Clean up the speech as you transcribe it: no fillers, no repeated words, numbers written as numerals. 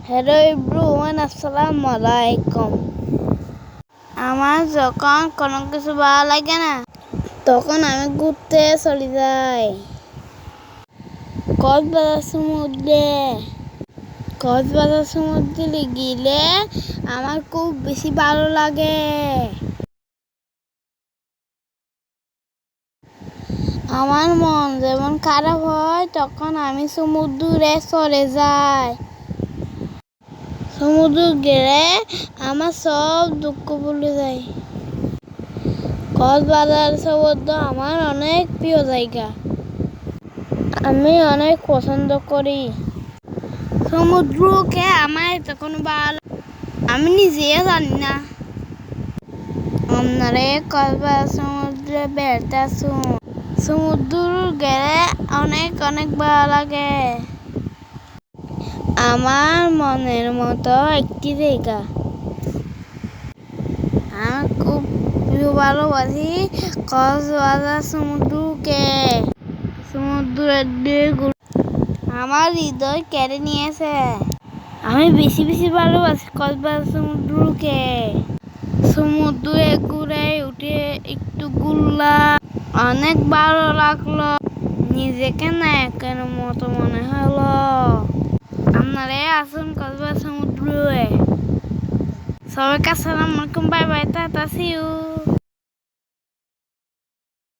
Hello everyone, আসসালামু আলাইকুম। আমার যখন কোনো কিছু ভালো লাগে না, তখন আমি ঘুরতে চলে যাই কক্সবাজার সমুদ্রে গেলে আমার খুব বেশি ভালো লাগে। আমার মন যেমন খারাপ হয়, তখন আমি সমুদ্রে চলে যাই। সমুদ্র গেলে আমার সব দুঃখ ভুলে যায়। কক্সবাজার সমুদ্র আমার অনেক প্রিয় জায়গা, আমি অনেক পছন্দ করি সমুদ্রকে। আমার তখন ভালো, আমি নিজেও জানি না। আপনারা কক্সবাজার সমুদ্রে বেড়াতে আসুন। সমুদ্র গেলে অনেক অনেক ভালো লাগে। আমার মনের মতো একটি জায়গা, আমি খুব ভালোবাসি কক্সবাজার সমুদ্রকে। সমুদ্রের ঢেউগুলো আমার হৃদয় কেড়ে নিয়েছে। আমি বেশি বেশি ভালোবাসি কক্সবাজার সমুদ্রকে। সমুদ্রে ঘুরে উঠে একটু ঘুরলাম, অনেক ভালো লাগলো। নিজেকে নায়কের মতো মনে হলো। আপনারা আসুন কক্সবাজার সমুদ্রে। সবাইকে আসসালামু আলাইকুম, bye bye, tata, see you.